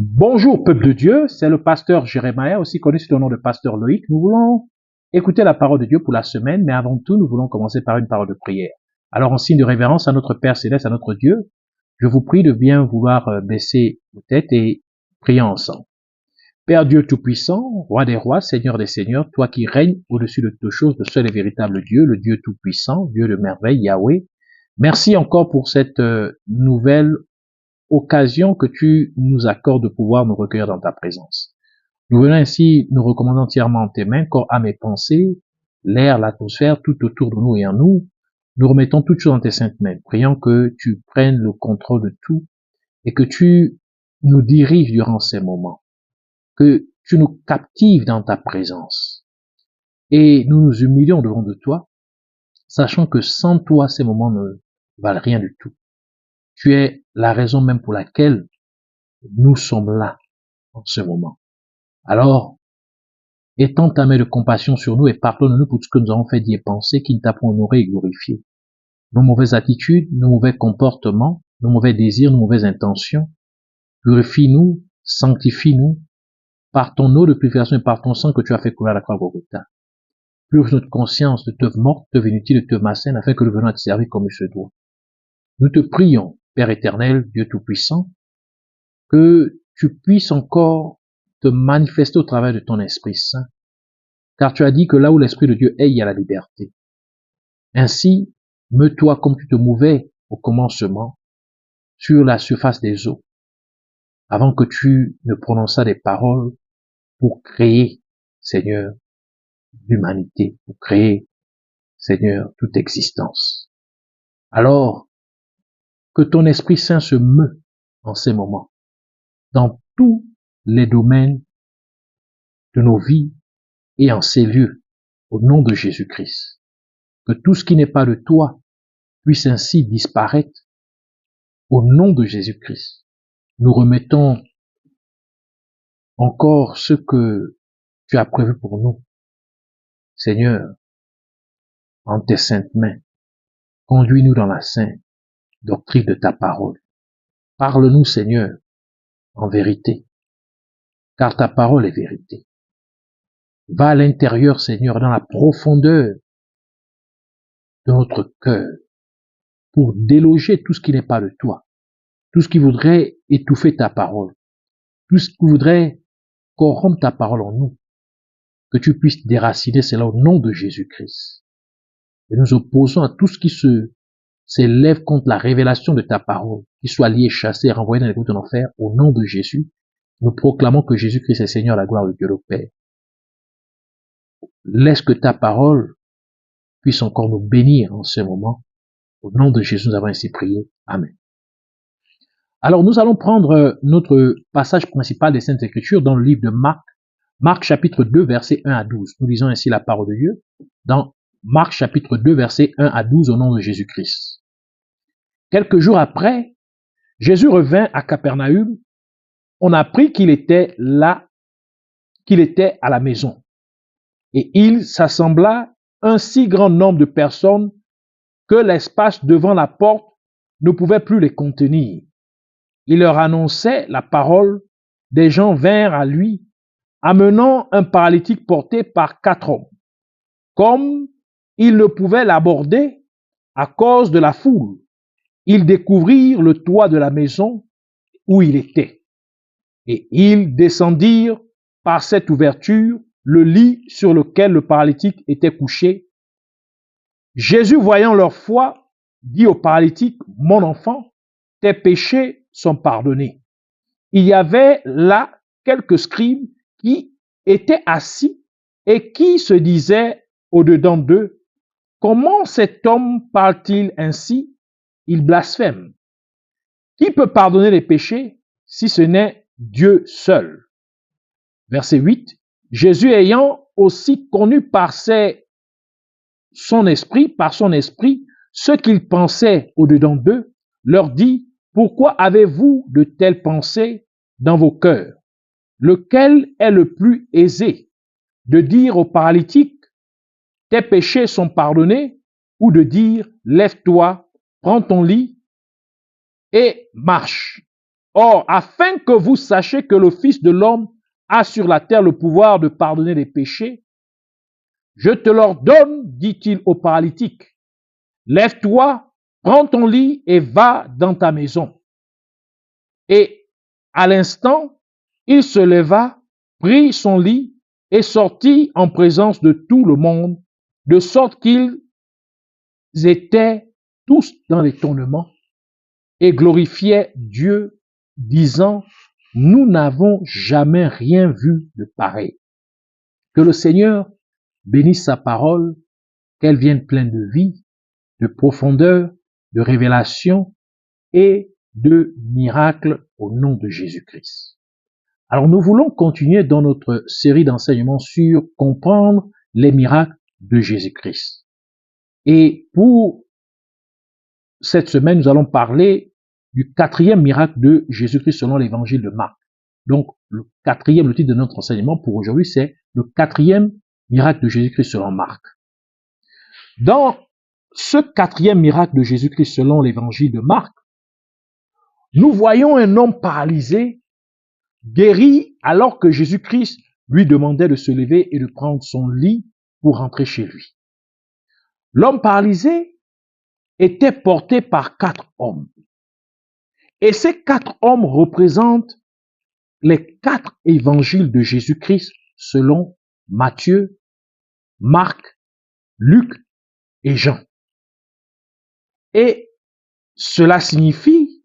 Bonjour peuple de Dieu, c'est le pasteur Jérémia, aussi connu sous le nom de pasteur Loïc. Nous voulons écouter la parole de Dieu pour la semaine, mais avant tout, nous voulons commencer par une parole de prière. Alors en signe de révérence à notre Père Céleste, à notre Dieu, je vous prie de bien vouloir baisser vos têtes et prier ensemble. Père Dieu Tout-Puissant, Roi des rois, Seigneur des seigneurs, toi qui règnes au-dessus de toutes choses, le seul et véritable Dieu, le Dieu Tout-Puissant, Dieu de merveille, Yahweh, merci encore pour cette nouvelle occasion que tu nous accordes de pouvoir nous recueillir dans ta présence. Nous venons ainsi nous recommander entièrement en tes mains, corps, âme et pensée, l'air, l'atmosphère, tout autour de nous et en nous. Nous remettons toutes choses dans tes saintes mains, priant que tu prennes le contrôle de tout et que tu nous diriges durant ces moments, que tu nous captives dans ta présence. Et nous nous humilions devant de toi, sachant que sans toi, ces moments ne valent rien du tout. Tu es la raison même pour laquelle nous sommes là en ce moment. Alors, étends ta main de compassion sur nous et pardonne-nous pour tout ce que nous avons fait, dit et pensé, qui ne t'a pas honoré et glorifié. Nos mauvaises attitudes, nos mauvais comportements, nos mauvais désirs, nos mauvaises intentions. Purifie-nous, sanctifie-nous, par ton eau de purification et par ton sang que tu as fait couler à la croix Golgotha. Purifie notre conscience de teuf morte, de teuf inutile, de teuf malsaine, afin que nous venions à te servir comme il se doit. Nous te prions, Père éternel, Dieu Tout-Puissant, que tu puisses encore te manifester au travers de ton Esprit Saint, car tu as dit que là où l'Esprit de Dieu est, il y a la liberté. Ainsi, meus-toi comme tu te mouvais au commencement sur la surface des eaux, avant que tu ne prononças des paroles pour créer, Seigneur, l'humanité, pour créer, Seigneur, toute existence. Alors, que ton Esprit Saint se meut en ces moments, dans tous les domaines de nos vies et en ces lieux, au nom de Jésus-Christ. Que tout ce qui n'est pas de toi puisse ainsi disparaître au nom de Jésus-Christ. Nous remettons encore ce que tu as prévu pour nous. Seigneur, en tes saintes mains, conduis-nous dans la sainte doctrine de ta parole. Parle-nous, Seigneur, en vérité, car ta parole est vérité. Va à l'intérieur, Seigneur, dans la profondeur de notre cœur, pour déloger tout ce qui n'est pas de toi, tout ce qui voudrait étouffer ta parole, tout ce qui voudrait corrompre ta parole en nous, que tu puisses déraciner cela au nom de Jésus-Christ. Et nous opposons à tout ce qui s'élève contre la révélation de ta parole, qu'il soit lié, chassé, renvoyé dans les grottes de l'enfer, au nom de Jésus. Nous proclamons que Jésus-Christ est Seigneur, la gloire de Dieu le Père. Laisse que ta parole puisse encore nous bénir en ce moment. Au nom de Jésus, nous avons ainsi prié. Amen. Alors, nous allons prendre notre passage principal des Saintes Écritures dans le livre de Marc. Marc chapitre 2, versets 1 à 12. Nous lisons ainsi la parole de Dieu dans Marc chapitre 2, versets 1 à 12 au nom de Jésus-Christ. Quelques jours après, Jésus revint à Capernaum. On apprit qu'il était là, qu'il était à la maison. Et il s'assembla un si grand nombre de personnes que l'espace devant la porte ne pouvait plus les contenir. Il leur annonçait la parole. Des gens vinrent à lui, amenant un paralytique porté par 4 hommes. Comme ils ne pouvaient l'aborder à cause de la foule, ils découvrirent le toit de la maison où il était. Et ils descendirent par cette ouverture le lit sur lequel le paralytique était couché. Jésus, voyant leur foi, dit au paralytique, « Mon enfant, tes péchés sont pardonnés. » Il y avait là quelques scribes qui étaient assis et qui se disaient au-dedans d'eux, « Comment cet homme parle-t-il ainsi? Il blasphème. Qui peut pardonner les péchés si ce n'est Dieu seul? » Verset 8. Jésus ayant aussi connu par son esprit, ce qu'ils pensaient au-dedans d'eux, leur dit, « Pourquoi avez-vous de telles pensées dans vos cœurs? Lequel est le plus aisé de dire au paralytique, tes péchés sont pardonnés, ou de dire, lève-toi, prends ton lit et marche? Or, afin que vous sachiez que le Fils de l'homme a sur la terre le pouvoir de pardonner les péchés, je te l'ordonne, dit-il au paralytique, lève-toi, prends ton lit et va dans ta maison. Et à l'instant, il se leva, prit son lit et sortit en présence de tout le monde, de sorte qu'ils étaient tous dans l'étonnement et glorifiaient Dieu, disant, nous n'avons jamais rien vu de pareil. Que le Seigneur bénisse sa parole, qu'elle vienne pleine de vie, de profondeur, de révélation et de miracles au nom de Jésus-Christ. Alors nous voulons continuer dans notre série d'enseignements sur comprendre les miracles de Jésus-Christ. Et pour cette semaine, nous allons parler du 4e miracle de Jésus-Christ selon l'évangile de Marc. Donc le titre de notre enseignement pour aujourd'hui, c'est le 4e miracle de Jésus-Christ selon Marc. Dans ce 4e miracle de Jésus-Christ selon l'évangile de Marc, nous voyons un homme paralysé, guéri, alors que Jésus-Christ lui demandait de se lever et de prendre son lit pour rentrer chez lui. L'homme paralysé était porté par 4 hommes. Et ces 4 hommes représentent les 4 évangiles de Jésus-Christ selon Matthieu, Marc, Luc et Jean. Et cela signifie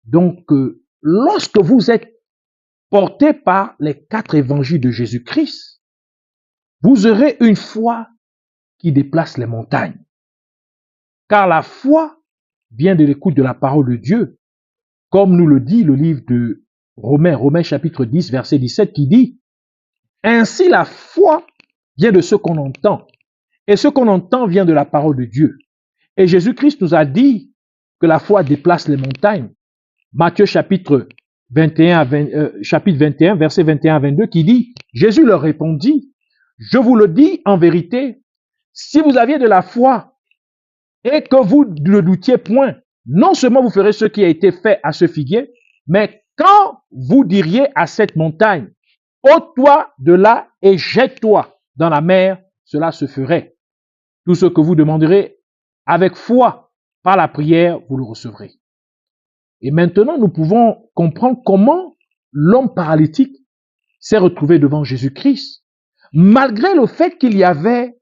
donc que lorsque vous êtes porté par les 4 évangiles de Jésus-Christ, vous aurez une foi qui déplace les montagnes. Car la foi vient de l'écoute de la parole de Dieu, comme nous le dit le livre de Romains chapitre 10, verset 17, qui dit « Ainsi la foi vient de ce qu'on entend, et ce qu'on entend vient de la parole de Dieu. » Et Jésus-Christ nous a dit que la foi déplace les montagnes. Matthieu chapitre 21, verset 21 à 22, qui dit « Jésus leur répondit, je vous le dis en vérité, si vous aviez de la foi et que vous ne doutiez point, non seulement vous ferez ce qui a été fait à ce figuier, mais quand vous diriez à cette montagne, ôte-toi de là et jette-toi dans la mer, cela se ferait. Tout ce que vous demanderez avec foi par la prière, vous le recevrez. » Et maintenant, nous pouvons comprendre comment l'homme paralytique s'est retrouvé devant Jésus-Christ, malgré le fait qu'il n'y avait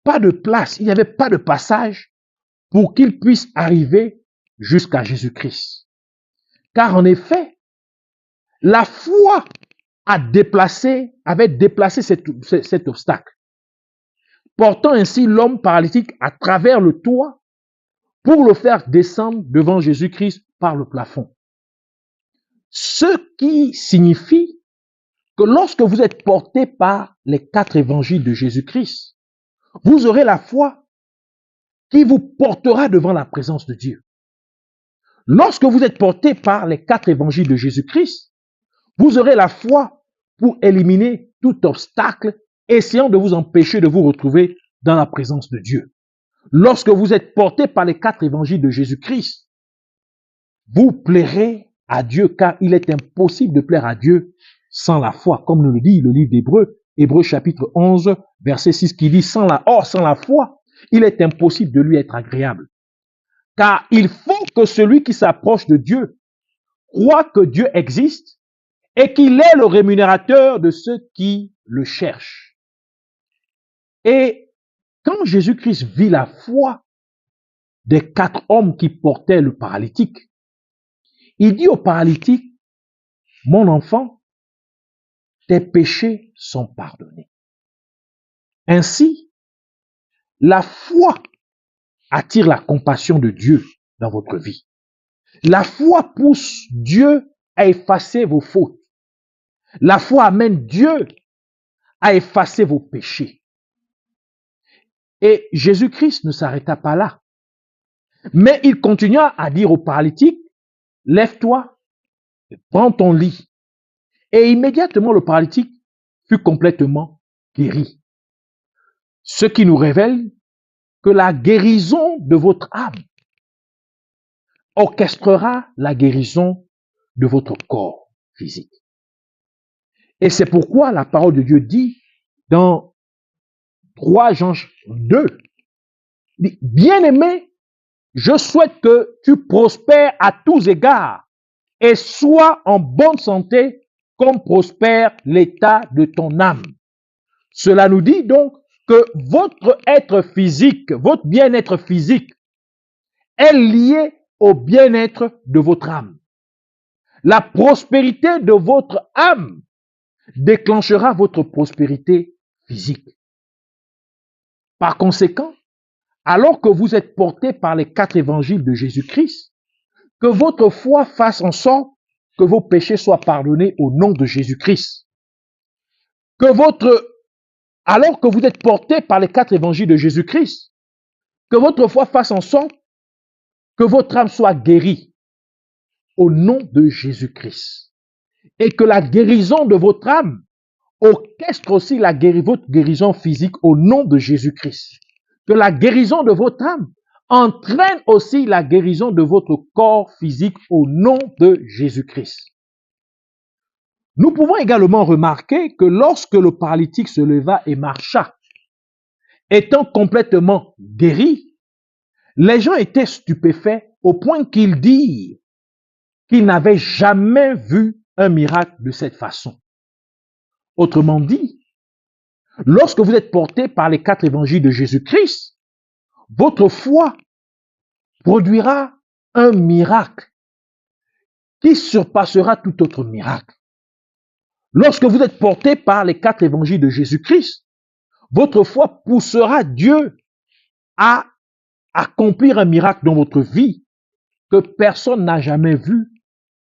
pas de place, il n'y avait pas de passage pour qu'il puisse arriver jusqu'à Jésus-Christ. Car en effet, la foi avait déplacé cet obstacle, portant ainsi l'homme paralytique à travers le toit pour le faire descendre devant Jésus-Christ par le plafond. Ce qui signifie que lorsque vous êtes porté par les 4 évangiles de Jésus-Christ, vous aurez la foi qui vous portera devant la présence de Dieu. Lorsque vous êtes porté par les 4 évangiles de Jésus-Christ, vous aurez la foi pour éliminer tout obstacle essayant de vous empêcher de vous retrouver dans la présence de Dieu. Lorsque vous êtes porté par les 4 évangiles de Jésus-Christ, vous plairez à Dieu, car il est impossible de plaire à Dieu sans la foi, comme nous le dit le livre d'Hébreux, Hébreux chapitre 11, verset 6, qui dit sans la foi, il est impossible de lui être agréable. Car il faut que celui qui s'approche de Dieu croit que Dieu existe et qu'il est le rémunérateur de ceux qui le cherchent. Et quand Jésus-Christ vit la foi des 4 hommes qui portaient le paralytique, il dit au paralytique, mon enfant, tes péchés sont pardonnés. Ainsi, la foi attire la compassion de Dieu dans votre vie. La foi pousse Dieu à effacer vos fautes. La foi amène Dieu à effacer vos péchés. Et Jésus-Christ ne s'arrêta pas là. Mais il continua à dire au paralytique, lève-toi et prends ton lit. Et immédiatement le paralytique fut complètement guéri. Ce qui nous révèle que la guérison de votre âme orchestrera la guérison de votre corps physique. Et c'est pourquoi la parole de Dieu dit dans 3 Jean 2, bien-aimé, je souhaite que tu prospères à tous égards et sois en bonne santé comme prospère l'état de ton âme. Cela nous dit donc que votre être physique, votre bien-être physique est lié au bien-être de votre âme. La prospérité de votre âme déclenchera votre prospérité physique. Par conséquent, alors que vous êtes porté par les 4 évangiles de Jésus-Christ, que votre foi fasse en sorte que vos péchés soient pardonnés au nom de Jésus-Christ. Alors que vous êtes porté par les 4 évangiles de Jésus-Christ, que votre foi fasse en sorte que votre âme soit guérie au nom de Jésus-Christ. Et que la guérison de votre âme orchestre aussi votre guérison physique au nom de Jésus-Christ. Que la guérison de votre âme entraîne aussi la guérison de votre corps physique au nom de Jésus-Christ. Nous pouvons également remarquer que lorsque le paralytique se leva et marcha, étant complètement guéri, les gens étaient stupéfaits au point qu'ils dirent qu'ils n'avaient jamais vu un miracle de cette façon. Autrement dit, lorsque vous êtes porté par les 4 évangiles de Jésus-Christ, votre foi produira un miracle qui surpassera tout autre miracle. Lorsque vous êtes porté par les 4 évangiles de Jésus-Christ, votre foi poussera Dieu à accomplir un miracle dans votre vie que personne n'a jamais vu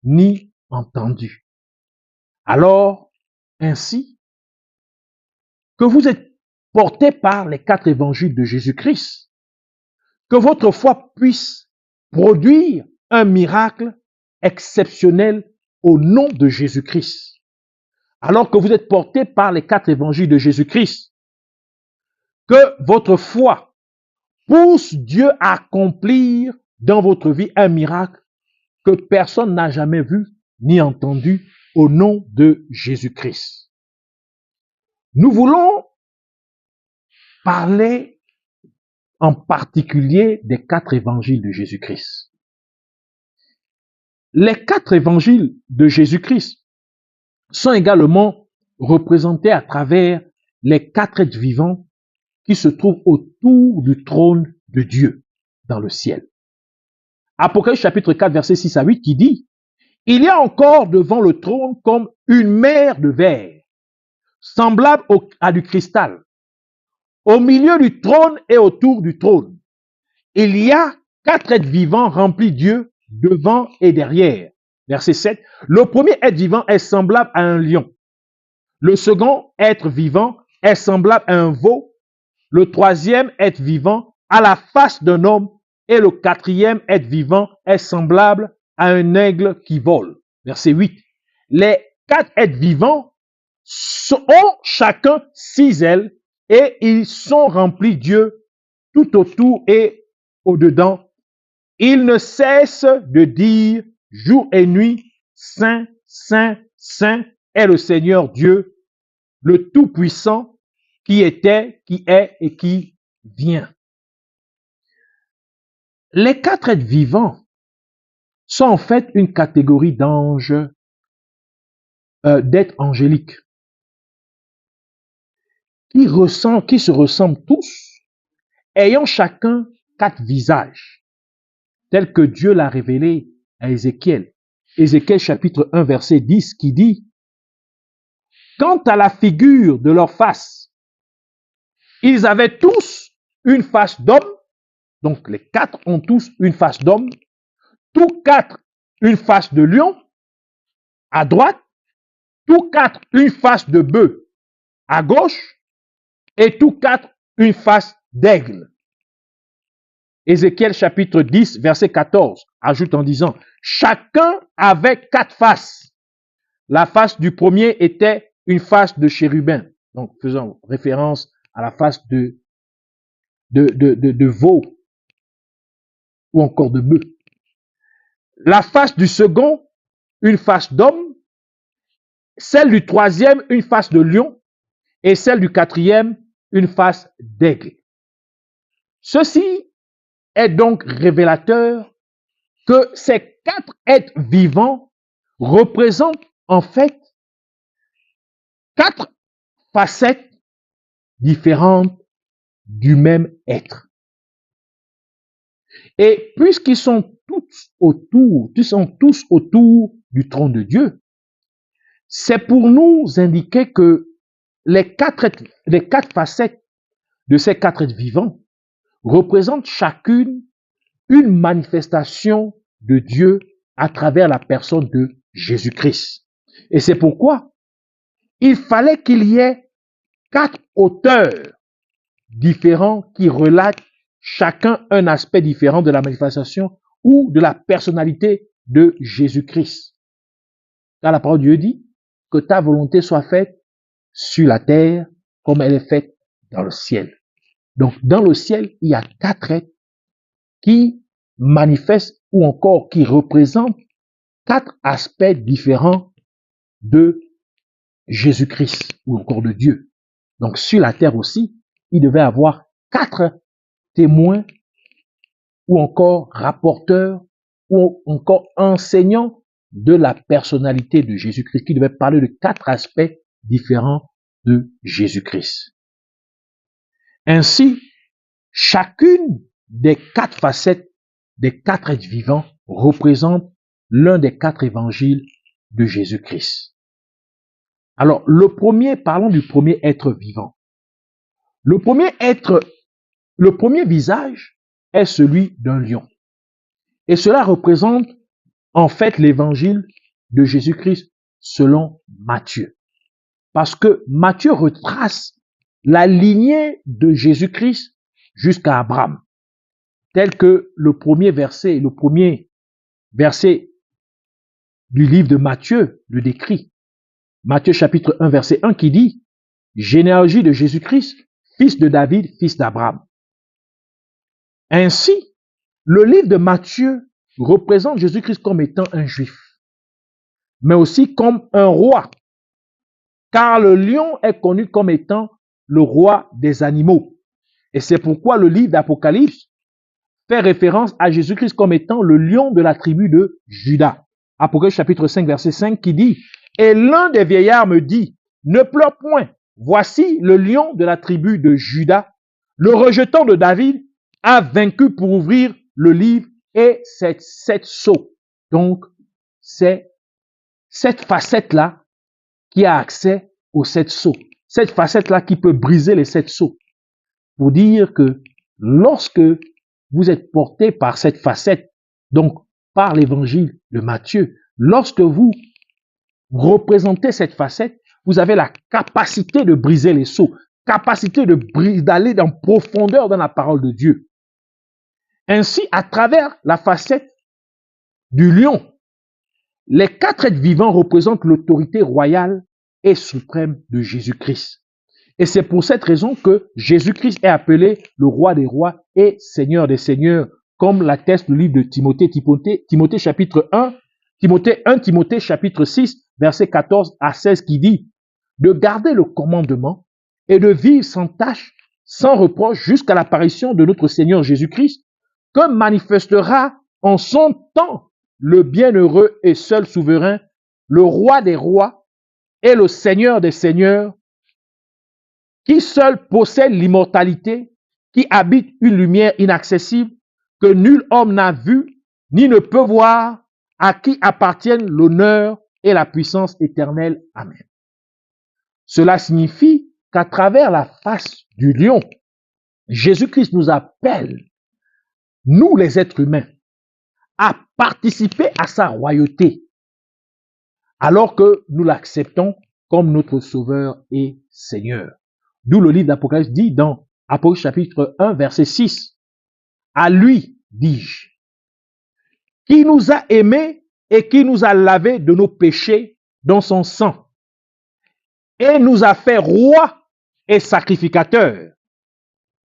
ni entendu. Alors, ainsi, que vous êtes porté par les 4 évangiles de Jésus-Christ, que votre foi puisse produire un miracle exceptionnel au nom de Jésus-Christ. Alors que vous êtes porté par les 4 évangiles de Jésus-Christ, que votre foi pousse Dieu à accomplir dans votre vie un miracle que personne n'a jamais vu ni entendu au nom de Jésus-Christ. Nous voulons parler en particulier des 4 évangiles de Jésus-Christ. Les 4 évangiles de Jésus-Christ sont également représentés à travers les 4 êtres vivants qui se trouvent autour du trône de Dieu dans le ciel. Apocalypse chapitre 4, verset 6 à 8 qui dit « Il y a encore devant le trône comme une mer de verre, semblable à du cristal. Au milieu du trône et autour du trône, il y a 4 êtres vivants remplis Dieu devant et derrière. » Verset 7. Le premier être vivant est semblable à un lion. Le second être vivant est semblable à un veau. Le troisième être vivant a la face d'un homme. Et le quatrième être vivant est semblable à un aigle qui vole. Verset 8. Les 4 êtres vivants ont chacun 6 ailes et ils sont remplis Dieu tout autour et au-dedans. Ils ne cessent de dire jour et nuit, Saint, Saint, Saint est le Seigneur Dieu, le Tout-Puissant, qui était, qui est et qui vient. Les 4 êtres vivants sont en fait une catégorie d'anges, d'êtres angéliques, qui se ressemblent tous, ayant chacun 4 visages, tels que Dieu l'a révélé à Ézéchiel. Ézéchiel chapitre 1 verset 10 qui dit « Quant à la figure de leur face, ils avaient tous une face d'homme. » Donc les 4 ont tous une face d'homme. Tous 4 une face de lion à droite. Tous 4 une face de bœuf à gauche. Et tous 4 une face d'aigle. Ézéchiel chapitre 10 verset 14 ajoute en disant « Chacun avait 4 faces. La face du premier était une face de chérubin. » Donc faisant référence à la face de veau ou encore de bœuf. La face du second, une face d'homme, celle du troisième, une face de lion, et celle du quatrième, une face d'aigle. Ceci est donc révélateur que ces 4 êtres vivants représentent en fait 4 facettes différentes du même être. Et puisqu'ils sont tous autour du trône de Dieu, c'est pour nous indiquer que les 4 facettes de ces 4 êtres vivants représentent chacune une manifestation de Dieu à travers la personne de Jésus-Christ. Et c'est pourquoi il fallait qu'il y ait 4 auteurs différents qui relatent chacun un aspect différent de la manifestation ou de la personnalité de Jésus-Christ. Car la parole de Dieu dit que ta volonté soit faite sur la terre comme elle est faite dans le ciel. Donc, dans le ciel, il y a 4 êtres qui manifestent ou encore qui représentent 4 aspects différents de Jésus-Christ ou encore de Dieu. Donc, sur la terre aussi, il devait avoir 4 témoins ou encore rapporteurs ou encore enseignants de la personnalité de Jésus-Christ qui devaient parler de 4 aspects différents de Jésus-Christ. Ainsi, chacune des 4 facettes des 4 êtres vivants représente l'un des 4 évangiles de Jésus-Christ. Alors, parlons du premier être vivant. Le premier visage est celui d'un lion. Et cela représente en fait l'évangile de Jésus-Christ selon Matthieu. Parce que Matthieu retrace la lignée de Jésus-Christ jusqu'à Abraham, tel que le premier verset du livre de Matthieu le décrit. Matthieu chapitre 1 verset 1 qui dit « Généalogie de Jésus-Christ, fils de David, fils d'Abraham ». Ainsi, le livre de Matthieu représente Jésus-Christ comme étant un juif, mais aussi comme un roi, car le lion est connu comme étant le roi des animaux. Et c'est pourquoi le livre d'Apocalypse fait référence à Jésus-Christ comme étant le lion de la tribu de Juda. Apocalypse chapitre 5 verset 5 qui dit « Et l'un des vieillards me dit, ne pleure point, voici le lion de la tribu de Juda, le rejeton de David, a vaincu pour ouvrir le livre et ses 7 sceaux. » Donc, c'est cette facette-là qui a accès aux 7 sceaux. Cette facette-là qui peut briser les 7 sceaux. Pour dire que lorsque vous êtes porté par cette facette, donc par l'évangile de Matthieu, lorsque vous représentez cette facette, vous avez la capacité de briser les sceaux, capacité d'aller en profondeur dans la parole de Dieu. Ainsi, à travers la facette du lion, les 4 êtres vivants représentent l'autorité royale et suprême de Jésus-Christ. Et c'est pour cette raison que Jésus-Christ est appelé le roi des rois et seigneur des seigneurs, comme l'atteste le livre de Timothée chapitre 1, Timothée chapitre 6, verset 14 à 16 qui dit de garder le commandement et de vivre sans tâche, sans reproche jusqu'à l'apparition de notre Seigneur Jésus-Christ, que manifestera en son temps le bienheureux et seul souverain, le roi des rois et le seigneur des seigneurs, qui seul possède l'immortalité, qui habite une lumière inaccessible, que nul homme n'a vue, ni ne peut voir, à qui appartiennent l'honneur et la puissance éternelle. Amen. Cela signifie qu'à travers la face du lion, Jésus-Christ nous appelle, nous les êtres humains, à participer à sa royauté, alors que nous l'acceptons comme notre Sauveur et Seigneur. D'où le livre d'Apocalypse dit dans Apocalypse chapitre 1, verset 6, « À lui, dis-je, qui nous a aimés et qui nous a lavés de nos péchés dans son sang, et nous a fait rois et sacrificateurs.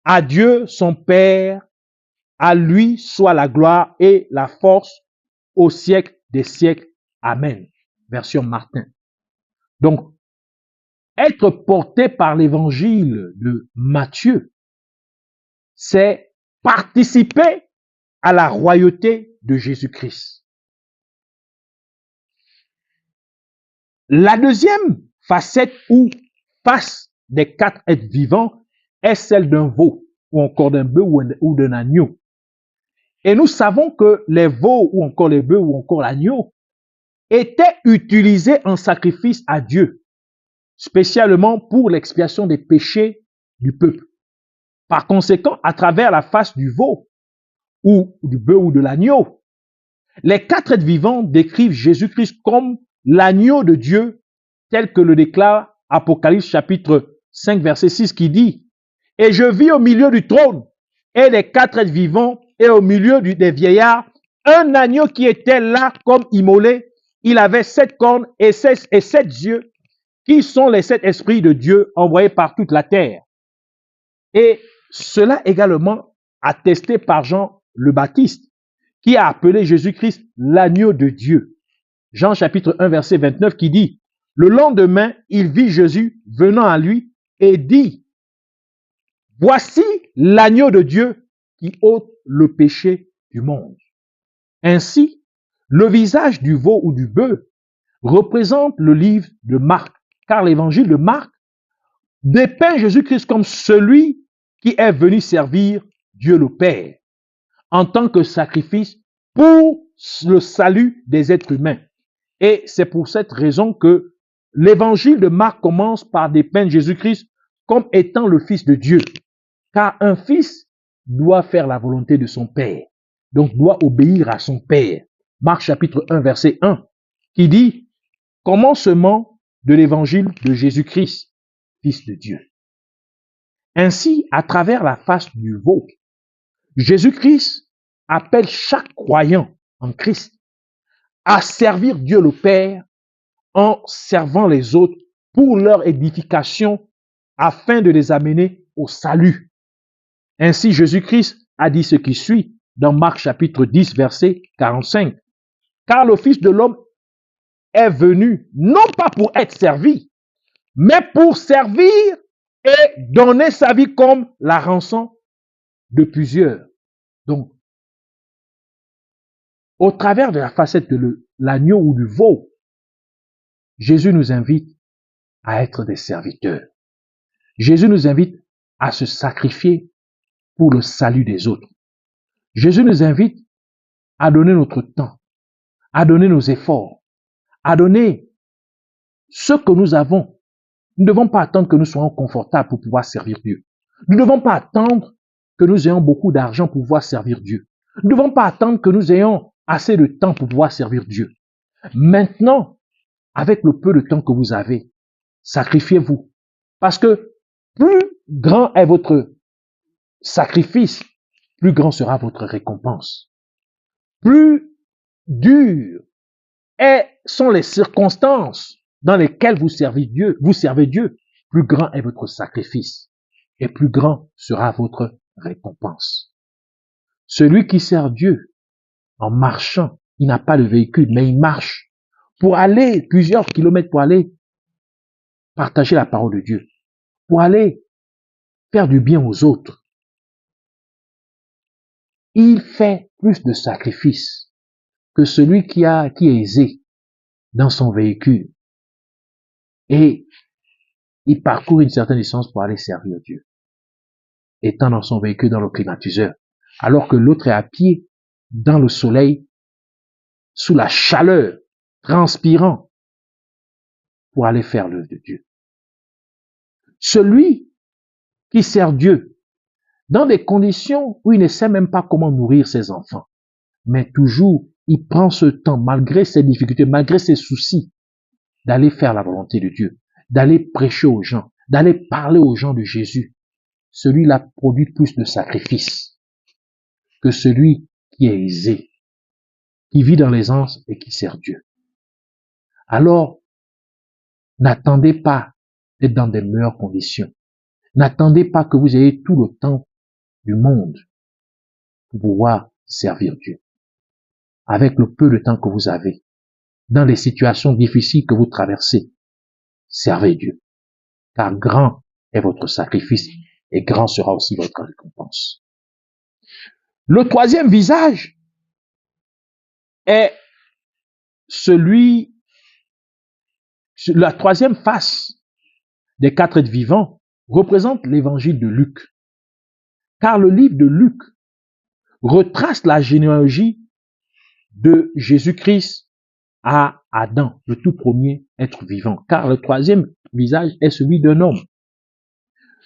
À Dieu, son Père, à lui soit la gloire et la force au siècle des siècles. Amen. Version Martin. Donc, être porté par l'évangile de Matthieu, c'est participer à la royauté de Jésus-Christ. La deuxième facette ou face des 4 êtres vivants est celle d'un veau, ou encore d'un bœuf ou d'un agneau. Et nous savons que les veaux, ou encore les bœufs, ou encore l'agneau, étaient utilisés en sacrifice à Dieu, spécialement pour l'expiation des péchés du peuple. Par conséquent, à travers la face du veau, ou du bœuf ou de l'agneau, les 4 êtres vivants décrivent Jésus-Christ comme l'agneau de Dieu, tel que le déclare Apocalypse chapitre 5, verset 6, qui dit « Et je vis au milieu du trône et les 4 êtres vivants et au milieu des vieillards, un agneau qui était là comme immolé. Il avait 7 cornes et 7 yeux, qui sont les 7 esprits de Dieu envoyés par toute la terre. » Et cela également attesté par Jean le Baptiste, qui a appelé Jésus-Christ l'agneau de Dieu. Jean chapitre 1, verset 29, qui dit « Le lendemain, il vit Jésus venant à lui et dit « Voici l'agneau de Dieu qui ôte le péché du monde. » Ainsi, le visage du veau ou du bœuf représente le livre de Marc, car l'évangile de Marc dépeint Jésus-Christ comme celui qui est venu servir Dieu le Père en tant que sacrifice pour le salut des êtres humains. Et c'est pour cette raison que l'évangile de Marc commence par dépeindre Jésus-Christ comme étant le Fils de Dieu. Car un fils doit faire la volonté de son Père, donc doit obéir à son Père. Marc chapitre 1, verset 1, qui dit « Commencement de l'évangile de Jésus-Christ, Fils de Dieu. » Ainsi, à travers la face du veau, Jésus-Christ appelle chaque croyant en Christ à servir Dieu le Père en servant les autres pour leur édification afin de les amener au salut. Ainsi, Jésus-Christ a dit ce qui suit dans Marc chapitre 10, verset 45. Car le Fils de l'homme est venu non pas pour être servi, mais pour servir et donner sa vie comme la rançon de plusieurs. Donc, au travers de la facette de l'agneau ou du veau, Jésus nous invite à être des serviteurs. Jésus nous invite à se sacrifier pour le salut des autres. Jésus nous invite à donner notre temps, à donner nos efforts, à donner ce que nous avons. Nous ne devons pas attendre que nous soyons confortables pour pouvoir servir Dieu. Nous ne devons pas attendre que nous ayons beaucoup d'argent pour pouvoir servir Dieu. Nous ne devons pas attendre que nous ayons assez de temps pour pouvoir servir Dieu. Maintenant, avec le peu de temps que vous avez, sacrifiez-vous. Parce que plus grand est votre sacrifice, plus grand sera votre récompense. Plus dures sont les circonstances dans lesquelles vous servez Dieu, plus grand est votre sacrifice et plus grand sera votre récompense. Celui qui sert Dieu en marchant, il n'a pas de véhicule, mais il marche pour aller plusieurs kilomètres, pour aller partager la parole de Dieu, pour aller faire du bien aux autres. Il fait plus de sacrifices que celui qui est aisé dans son véhicule et il parcourt une certaine distance pour aller servir Dieu, étant dans son véhicule dans le climatiseur, alors que l'autre est à pied dans le soleil, sous la chaleur, transpirant, pour aller faire l'œuvre de Dieu. Celui qui sert Dieu dans des conditions où il ne sait même pas comment nourrir ses enfants, mais toujours il prend ce temps, malgré ses difficultés, malgré ses soucis, d'aller faire la volonté de Dieu, d'aller prêcher aux gens, d'aller parler aux gens de Jésus. Celui-là produit plus de sacrifices que celui qui est aisé, qui vit dans l'aisance et qui sert Dieu. Alors, n'attendez pas d'être dans des meilleures conditions. N'attendez pas que vous ayez tout le temps du monde pour pouvoir servir Dieu. Avec le peu de temps que vous avez, dans les situations difficiles que vous traversez, servez Dieu, car grand est votre sacrifice et grand sera aussi votre récompense. Le troisième visage est la troisième face des quatre êtres vivants représente l'évangile de Luc. Car le livre de Luc retrace la généalogie de Jésus-Christ à Adam, le tout premier être vivant. Car le troisième visage est celui d'un homme.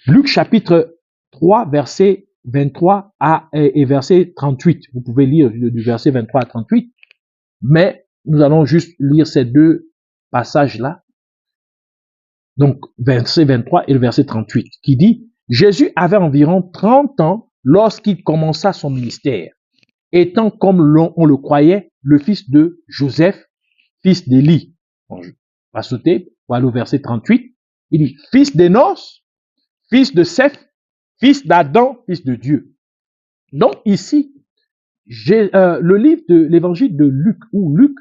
Luc chapitre 3, verset 23 et verset 38. Vous pouvez lire du verset 23 à 38, mais nous allons juste lire ces deux passages-là. Donc, verset 23 et le verset 38, qui dit, Jésus avait environ 30 ans lorsqu'il commença son ministère, étant comme on le croyait, le fils de Joseph, fils d'Élie. Bon, je vais sauter, pour aller au verset 38. Il dit, fils d'Énos, fils de Seth, fils d'Adam, fils de Dieu. Donc ici, le livre de l'évangile de Luc, où Luc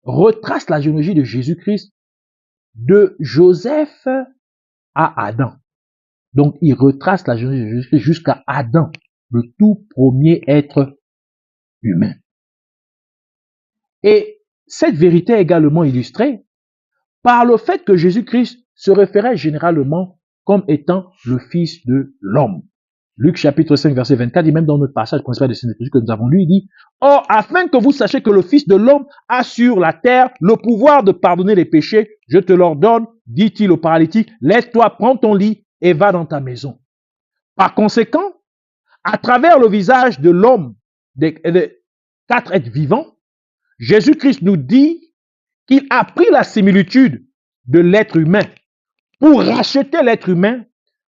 retrace la généalogie de Jésus-Christ de Joseph à Adam. Donc, il retrace la généalogie de Jésus-Christ jusqu'à Adam, le tout premier être humain. Et cette vérité est également illustrée par le fait que Jésus-Christ se référait généralement comme étant le Fils de l'homme. Luc chapitre 5, verset 24, et même dans notre passage principal de Saint-Écriture que nous avons lu, il dit, « Or, afin que vous sachiez que le Fils de l'homme a sur la terre le pouvoir de pardonner les péchés, je te l'ordonne, dit-il au paralytique, lève-toi, prends ton lit et va dans ta maison. » Par conséquent, à travers le visage de l'homme, des quatre êtres vivants, Jésus-Christ nous dit qu'il a pris la similitude de l'être humain pour racheter l'être humain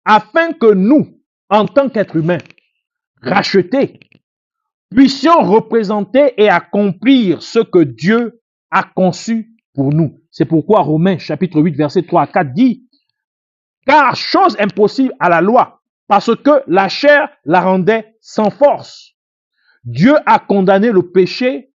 afin que nous, en tant qu'être humain, rachetés, puissions représenter et accomplir ce que Dieu a conçu pour nous. C'est pourquoi Romains chapitre 8 verset 3 à 4 dit, car chose impossible à la loi, parce que la chair la rendait sans force. Dieu a condamné le péché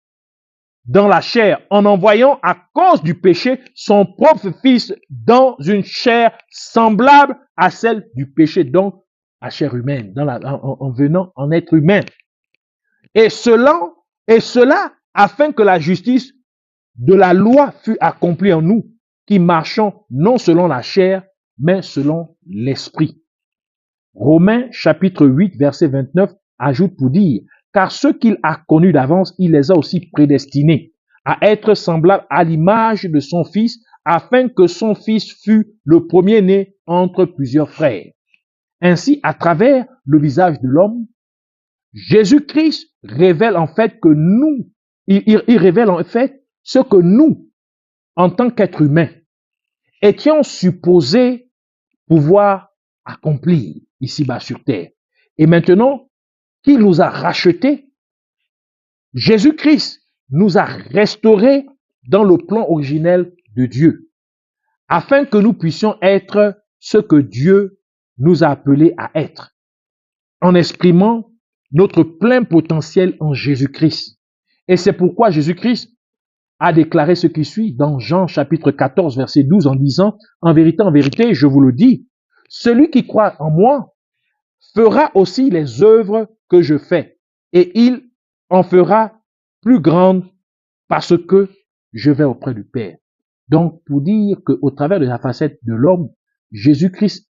dans la chair en envoyant à cause du péché son propre fils dans une chair semblable à celle du péché, donc à chair humaine, en venant en être humain. Et cela afin que la justice de la loi fût accomplie en nous, qui marchons non selon la chair, mais selon l'esprit. Romains chapitre 8, verset 29 ajoute pour dire, car ceux qu'il a connus d'avance, il les a aussi prédestinés à être semblables à l'image de son fils, afin que son fils fût le premier-né entre plusieurs frères. Ainsi, à travers le visage de l'homme, Jésus-Christ révèle en fait que nous, il révèle en fait ce que nous, en tant qu'êtres humains, étions supposés pouvoir accomplir ici-bas sur terre. Et maintenant qu'il nous a rachetés, Jésus-Christ nous a restaurés dans le plan originel de Dieu, afin que nous puissions être ce que Dieu nous a appelés à être, en exprimant notre plein potentiel en Jésus-Christ. Et c'est pourquoi Jésus-Christ a déclaré ce qui suit dans Jean chapitre 14, verset 12, en disant, en vérité, je vous le dis, celui qui croit en moi fera aussi les œuvres que je fais, et il en fera plus grandes parce que je vais auprès du Père. Donc, pour dire qu'au travers de la facette de l'homme, Jésus-Christ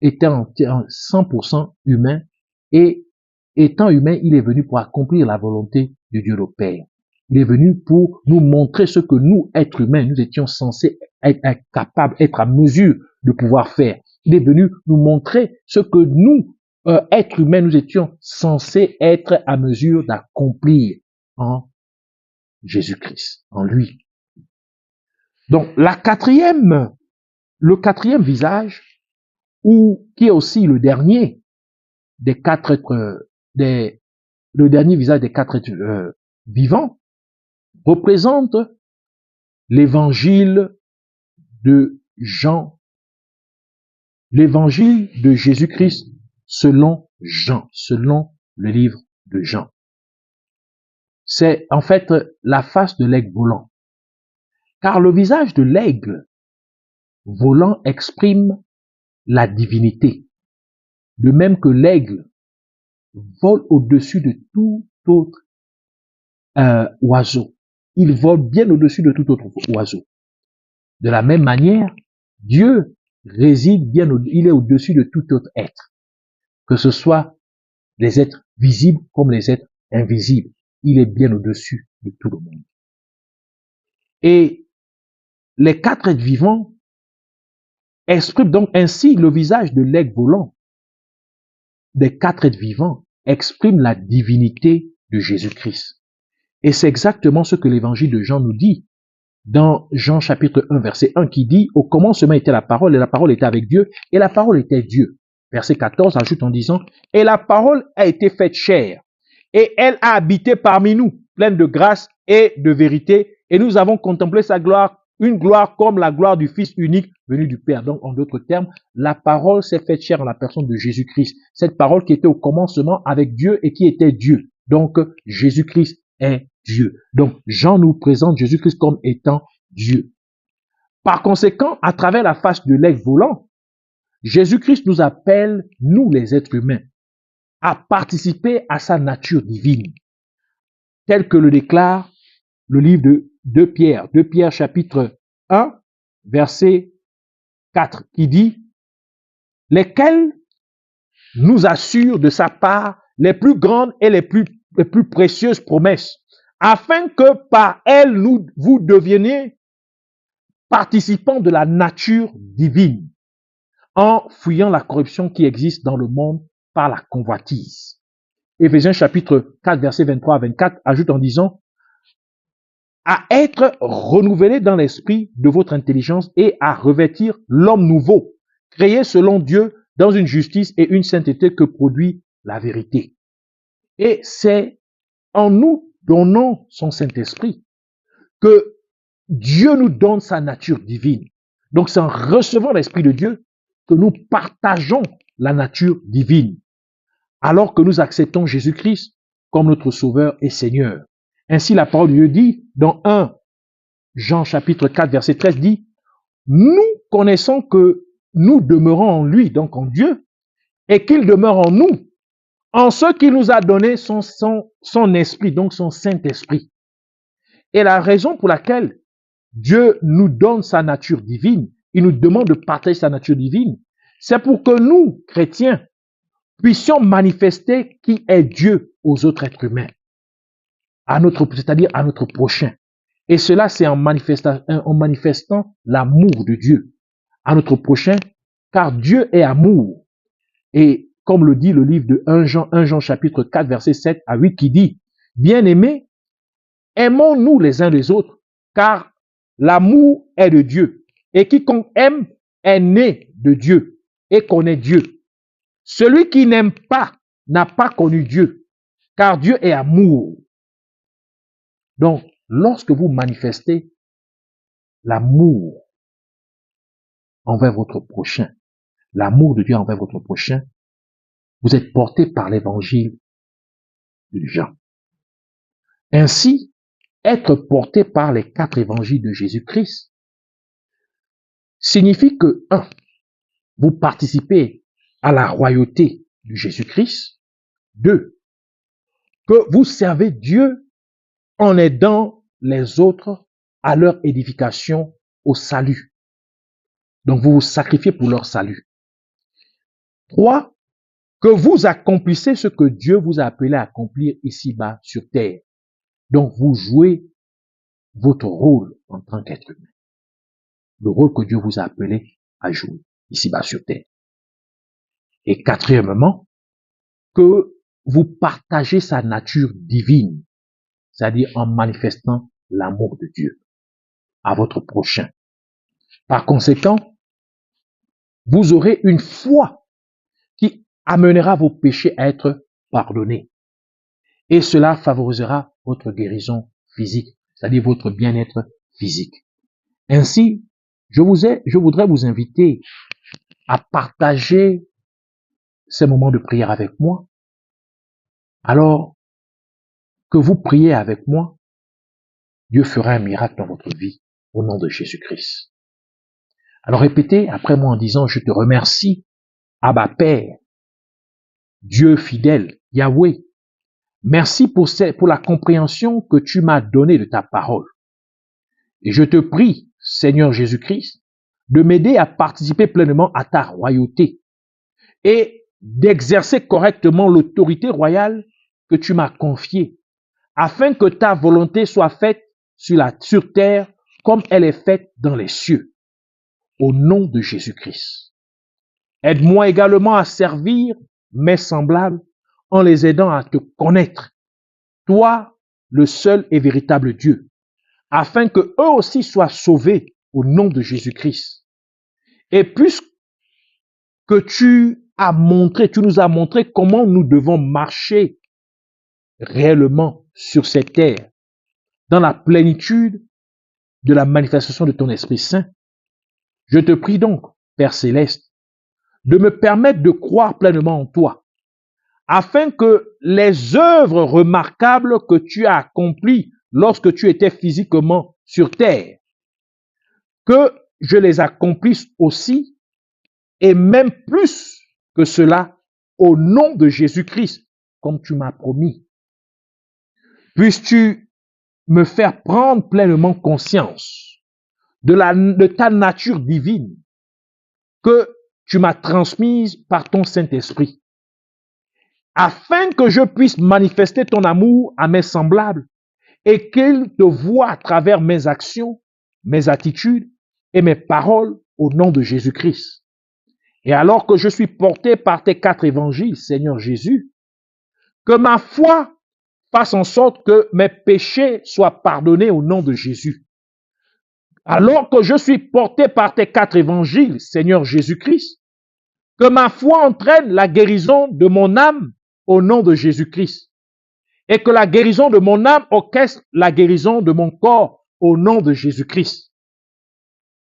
était en 100% humain, et étant humain, il est venu pour accomplir la volonté de Dieu le Père. Il est venu pour nous montrer ce que nous, êtres humains, nous étions censés être capables, être à mesure de pouvoir faire. Il est venu nous montrer ce que nous, êtres humains, nous étions censés être à mesure d'accomplir en Jésus-Christ, en lui. Donc, le quatrième visage, qui est aussi le dernier des quatre êtres, le dernier visage des quatre êtres vivants, représente l'évangile de Jean, l'évangile de Jésus-Christ selon Jean, selon le livre de Jean. C'est en fait la face de l'aigle volant. Car le visage de l'aigle volant exprime la divinité, de même que l'aigle vole au-dessus de tout autre oiseau. Il vole bien au-dessus de tout autre oiseau. De la même manière, Dieu réside bien, il est au-dessus de tout autre être, que ce soit les êtres visibles comme les êtres invisibles. Il est bien au-dessus de tout le monde. Et les quatre êtres vivants expriment donc ainsi le visage de l'aigle volant. Des quatre êtres vivants exprime la divinité de Jésus-Christ. Et c'est exactement ce que l'évangile de Jean nous dit dans Jean chapitre 1 verset 1 qui dit « Au commencement était la parole et la parole était avec Dieu et la parole était Dieu ». Verset 14 ajoute en disant « Et la parole a été faite chair et elle a habité parmi nous, pleine de grâce et de vérité et nous avons contemplé sa gloire, une gloire comme la gloire du Fils unique venu du Père. » Donc, en d'autres termes, la parole s'est faite chair en la personne de Jésus-Christ. Cette parole qui était au commencement avec Dieu et qui était Dieu. Donc, Jésus-Christ est Dieu. Donc, Jean nous présente Jésus-Christ comme étant Dieu. Par conséquent, à travers la face de l'aigle volant, Jésus-Christ nous appelle, nous les êtres humains, à participer à sa nature divine, tel que le déclare le livre de 2 Pierre, 2 Pierre chapitre 1, verset 4, qui dit « Lesquels nous assurent de sa part les plus grandes et les plus précieuses promesses, afin que par elles vous deveniez participants de la nature divine, en fuyant la corruption qui existe dans le monde par la convoitise. » Éphésiens chapitre 4, verset 23 à 24 ajoute en disant « À être renouvelé dans l'esprit de votre intelligence et à revêtir l'homme nouveau, créé selon Dieu dans une justice et une sainteté que produit la vérité. » Et c'est en nous donnant son Saint-Esprit que Dieu nous donne sa nature divine. Donc c'est en recevant l'Esprit de Dieu que nous partageons la nature divine, alors que nous acceptons Jésus-Christ comme notre Sauveur et Seigneur. Ainsi la parole de Dieu dit dans 1 Jean chapitre 4 verset 13 dit « Nous connaissons que nous demeurons en lui, donc en Dieu, et qu'il demeure en nous, en ce qu'il nous a donné son esprit, donc son Saint-Esprit. » Et la raison pour laquelle Dieu nous donne sa nature divine, il nous demande de partager sa nature divine, c'est pour que nous, chrétiens, puissions manifester qui est Dieu aux autres êtres humains, c'est-à-dire à notre prochain. Et cela, c'est en manifestant l'amour de Dieu à notre prochain, car Dieu est amour. Et comme le dit le livre de 1 Jean chapitre 4, verset 7 à 8, qui dit « Bien-aimés, aimons-nous les uns les autres, car l'amour est de Dieu. Et quiconque aime est né de Dieu et connaît Dieu. Celui qui n'aime pas n'a pas connu Dieu, car Dieu est amour. » Donc, lorsque vous manifestez l'amour envers votre prochain, l'amour de Dieu envers votre prochain, vous êtes porté par l'évangile de Jean. Ainsi, être porté par les 4 évangiles de Jésus-Christ signifie que, 1, vous participez à la royauté de Jésus-Christ. 2, que vous servez Dieu en aidant les autres à leur édification, au salut. Donc, vous vous sacrifiez pour leur salut. 3, que vous accomplissez ce que Dieu vous a appelé à accomplir ici-bas sur terre. Donc, vous jouez votre rôle en tant qu'être humain. Le rôle que Dieu vous a appelé à jouer ici-bas sur terre. Et 4, que vous partagez sa nature divine, c'est-à-dire en manifestant l'amour de Dieu à votre prochain. Par conséquent, vous aurez une foi qui amènera vos péchés à être pardonnés. Et cela favorisera votre guérison physique, c'est-à-dire votre bien-être physique. Ainsi, je voudrais vous inviter à partager ces moments de prière avec moi. Alors que vous priez avec moi, Dieu fera un miracle dans votre vie au nom de Jésus-Christ. Alors répétez après moi en disant, je te remercie, Abba Père, Dieu fidèle, Yahweh. Merci pour la compréhension que tu m'as donnée de ta parole. Et je te prie, Seigneur Jésus-Christ, de m'aider à participer pleinement à ta royauté et d'exercer correctement l'autorité royale que tu m'as confiée, afin que ta volonté soit faite sur terre comme elle est faite dans les cieux. Au nom de Jésus-Christ. Aide-moi également à servir mes semblables en les aidant à te connaître, toi, le seul et véritable Dieu, afin que eux aussi soient sauvés au nom de Jésus-Christ. Et puisque tu nous as montré comment nous devons marcher réellement sur cette terre, dans la plénitude de la manifestation de ton Esprit Saint, je te prie donc, Père Céleste, de me permettre de croire pleinement en toi, afin que les œuvres remarquables que tu as accomplies lorsque tu étais physiquement sur terre, que je les accomplisse aussi, et même plus que cela, au nom de Jésus-Christ, comme tu m'as promis. Puisses-tu me faire prendre pleinement conscience de ta nature divine que tu m'as transmise par ton Saint-Esprit, afin que je puisse manifester ton amour à mes semblables et qu'ils te voient à travers mes actions, mes attitudes et mes paroles au nom de Jésus-Christ. Et alors que je suis porté par tes 4 évangiles, Seigneur Jésus, que ma foi fasse en sorte que mes péchés soient pardonnés au nom de Jésus. Alors que je suis porté par tes 4 évangiles, Seigneur Jésus-Christ, que ma foi entraîne la guérison de mon âme au nom de Jésus-Christ. Et que la guérison de mon âme orchestre la guérison de mon corps au nom de Jésus-Christ.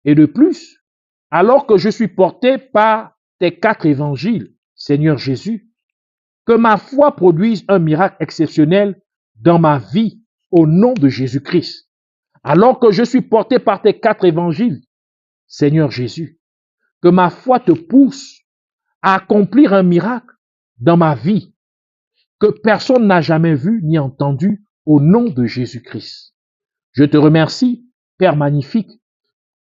Et de plus, alors que je suis porté par tes 4 évangiles, Seigneur Jésus, que ma foi produise un miracle exceptionnel dans ma vie au nom de Jésus-Christ. Alors que je suis porté par tes 4 évangiles, Seigneur Jésus, que ma foi te pousse à accomplir un miracle dans ma vie que personne n'a jamais vu ni entendu au nom de Jésus-Christ. Je te remercie, Père magnifique,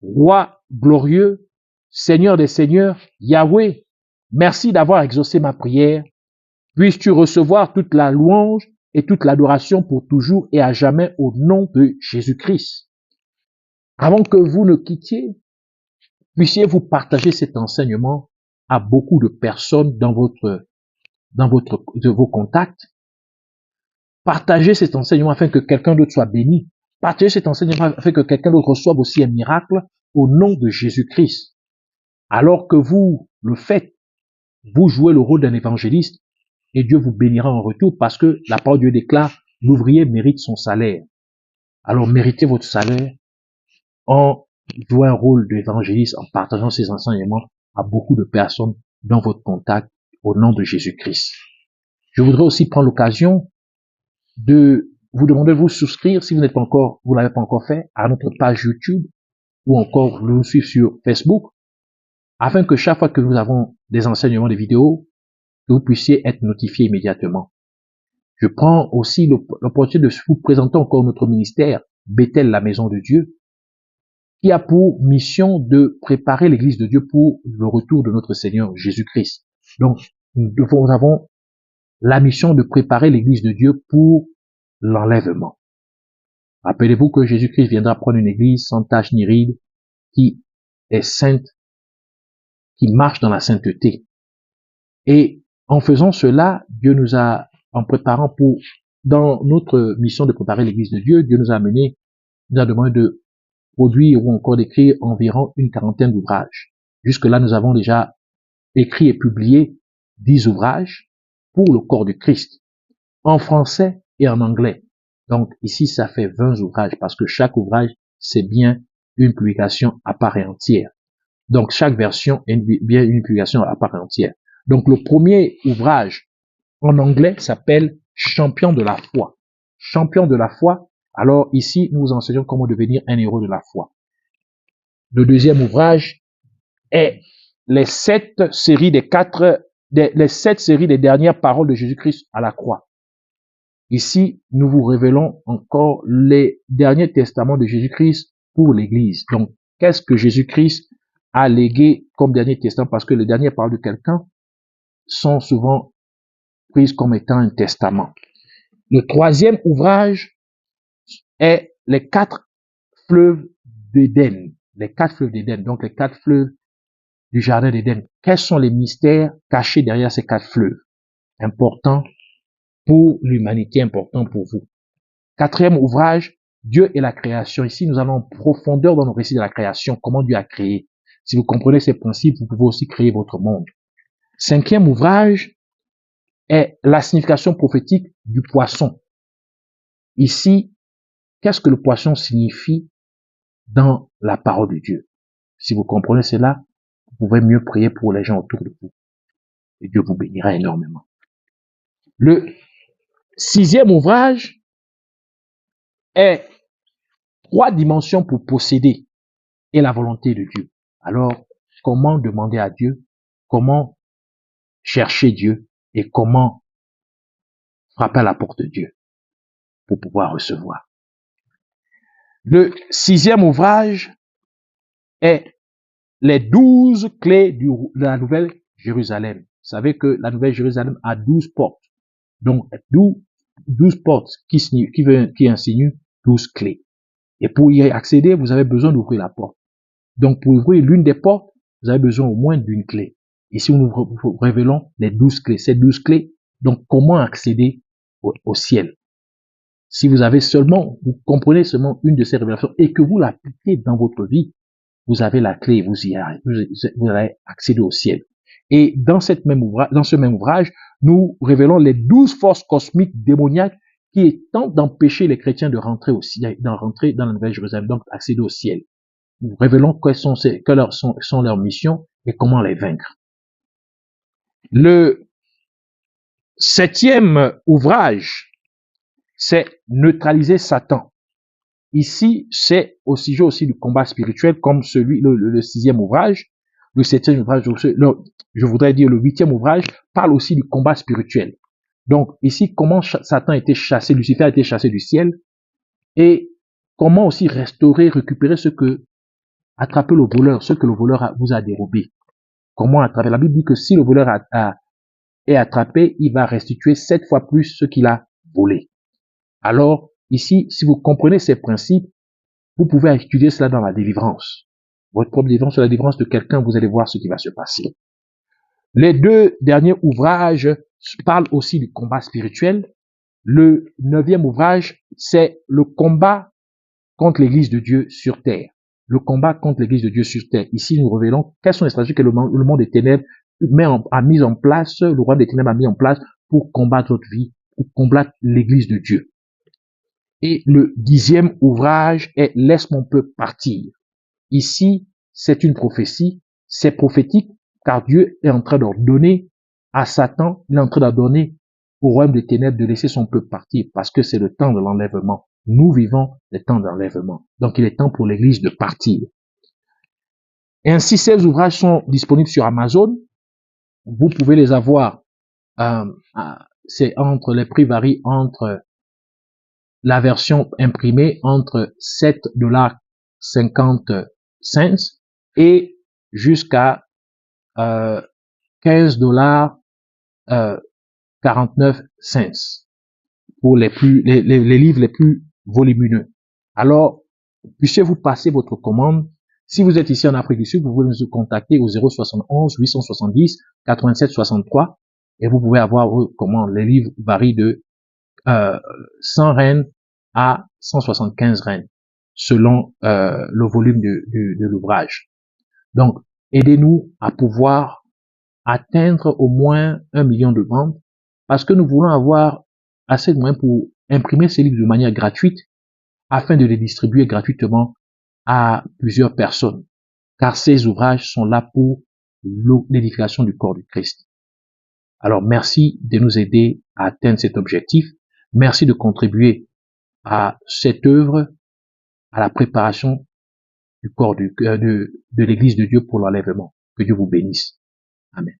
Roi glorieux, Seigneur des seigneurs, Yahweh. Merci d'avoir exaucé ma prière. Puisses-tu recevoir toute la louange et toute l'adoration pour toujours et à jamais au nom de Jésus-Christ. Avant que vous ne quittiez, puissiez-vous partager cet enseignement à beaucoup de personnes dans vos contacts. Partagez cet enseignement afin que quelqu'un d'autre soit béni. Partagez cet enseignement afin que quelqu'un d'autre reçoive aussi un miracle au nom de Jésus-Christ. Alors que vous le faites, vous jouez le rôle d'un évangéliste et Dieu vous bénira en retour parce que la parole de Dieu déclare l'ouvrier mérite son salaire. Alors méritez votre salaire en jouant un rôle d'évangéliste, en partageant ces enseignements à beaucoup de personnes dans votre contact au nom de Jésus-Christ. Je voudrais aussi prendre l'occasion de vous demander de vous souscrire si vous l'avez pas encore fait à notre page YouTube ou encore nous suivre sur Facebook afin que chaque fois que nous avons des enseignements, des vidéos, que vous puissiez être notifié immédiatement. Je prends aussi l'opportunité de vous présenter encore notre ministère Bethel, la maison de Dieu, qui a pour mission de préparer l'église de Dieu pour le retour de notre Seigneur Jésus-Christ. Donc, nous avons la mission de préparer l'église de Dieu pour l'enlèvement. Rappelez-vous que Jésus-Christ viendra prendre une église sans tache ni ride, qui est sainte, qui marche dans la sainteté. Et en faisant cela, Dieu nous a, en préparant dans notre mission de préparer l'église de Dieu, Dieu nous a demandé de produire ou encore d'écrire environ une 40aine d'ouvrages. Jusque-là, nous avons déjà écrit et publié 10 ouvrages pour le corps du Christ, en français et en anglais. Donc ici, ça fait 20 ouvrages parce que chaque ouvrage, c'est bien une publication à part et entière. Donc chaque version est bien une publication à part et entière. Donc le premier ouvrage en anglais s'appelle Champion de la foi. Champion de la foi. Alors ici, nous vous enseignons comment devenir un héros de la foi. Le deuxième ouvrage est les 7 séries les 7 séries des dernières paroles de Jésus-Christ à la croix. Ici, nous vous révélons encore les derniers testaments de Jésus-Christ pour l'Église. Donc, qu'est-ce que Jésus-Christ a légué comme dernier testament? Parce que les dernières paroles de quelqu'un sont souvent prises comme étant un testament. Le troisième ouvrage est les 4 fleuves d'Éden. Les 4 fleuves d'Éden, donc les 4 fleuves du jardin d'Éden. Quels sont les mystères cachés derrière ces 4 fleuves? Important pour l'humanité, important pour vous. Quatrième ouvrage, Dieu et la création. Ici, nous allons en profondeur dans nos récits de la création, comment Dieu a créé. Si vous comprenez ces principes, vous pouvez aussi créer votre monde. Cinquième ouvrage est la signification prophétique du poisson. Ici, qu'est-ce que le poisson signifie dans la parole de Dieu? Si vous comprenez cela, vous pouvez mieux prier pour les gens autour de vous. Et Dieu vous bénira énormément. Le sixième ouvrage est 3 dimensions pour posséder et la volonté de Dieu. Alors, comment demander à Dieu? Comment chercher Dieu? Et comment frapper à la porte de Dieu pour pouvoir recevoir? Le sixième ouvrage est les 12 clés de la Nouvelle Jérusalem. Vous savez que la Nouvelle Jérusalem a 12 portes. Donc, 12 portes qui insinuent 12 clés. Et pour y accéder, vous avez besoin d'ouvrir la porte. Donc, pour ouvrir l'une des portes, vous avez besoin au moins d'une clé. Ici, nous révélons les 12 clés. Ces 12 clés, donc, comment accéder au ciel? Si vous avez seulement, vous comprenez seulement une de ces révélations et que vous l'appliquez dans votre vie, vous avez la clé, vous allez accéder au ciel. Et dans ce même ouvrage, nous révélons les 12 forces cosmiques démoniaques qui tentent d'empêcher les chrétiens de rentrer au ciel, rentrer dans la Nouvelle Jérusalem, donc accéder au ciel. Nous révélons quelles sont leurs missions et comment les vaincre. Le septième ouvrage, c'est neutraliser Satan. Ici, c'est au sujet aussi du combat spirituel, comme le sixième ouvrage. Le septième ouvrage, je voudrais dire le huitième ouvrage, parle aussi du combat spirituel. Donc, ici, comment Satan a été chassé, Lucifer a été chassé du ciel, et comment aussi restaurer, récupérer attraper le voleur, ce que le voleur vous a dérobé. Comment attraper? La Bible dit que si le voleur est attrapé, il va restituer 7 fois plus ce qu'il a volé. Alors, ici, si vous comprenez ces principes, vous pouvez étudier cela dans la délivrance. Votre propre délivrance, sur la délivrance de quelqu'un, vous allez voir ce qui va se passer. Les 2 derniers ouvrages parlent aussi du combat spirituel. Le 9e ouvrage, c'est le combat contre l'Église de Dieu sur terre. Le combat contre l'Église de Dieu sur terre. Ici, nous révélons quelles sont les stratégies que le monde des ténèbres a mis en place, le roi des ténèbres a mis en place pour combattre votre vie, pour combattre l'Église de Dieu. Et le 10e ouvrage est Laisse mon peuple partir. Ici, c'est une prophétie, c'est prophétique, car Dieu est en train d'ordonner à Satan, il est en train d'ordonner au royaume des ténèbres de laisser son peuple partir, parce que c'est le temps de l'enlèvement. Nous vivons les temps d'enlèvement. Donc, il est temps pour l'Église de partir. Et ainsi, ces ouvrages sont disponibles sur Amazon. Vous pouvez les avoir. Les prix varient entre la version imprimée entre $7.50 et jusqu'à 15,49 pour les livres les plus volumineux. Alors, puissiez-vous passer votre commande. Si vous êtes ici en Afrique du Sud, vous pouvez nous contacter au 071 870 87 63 et vous pouvez avoir vos commandes. Les livres varient de 100 rennes à 175 rennes selon le volume de l'ouvrage. Donc, aidez-nous à pouvoir atteindre au moins 1 million de ventes parce que nous voulons avoir assez de moyens pour imprimer ces livres de manière gratuite afin de les distribuer gratuitement à plusieurs personnes. Car ces ouvrages sont là pour l'édification du corps du Christ. Alors, merci de nous aider à atteindre cet objectif. Merci de contribuer à cette œuvre, à la préparation du corps de l'Église de Dieu pour l'enlèvement. Que Dieu vous bénisse. Amen.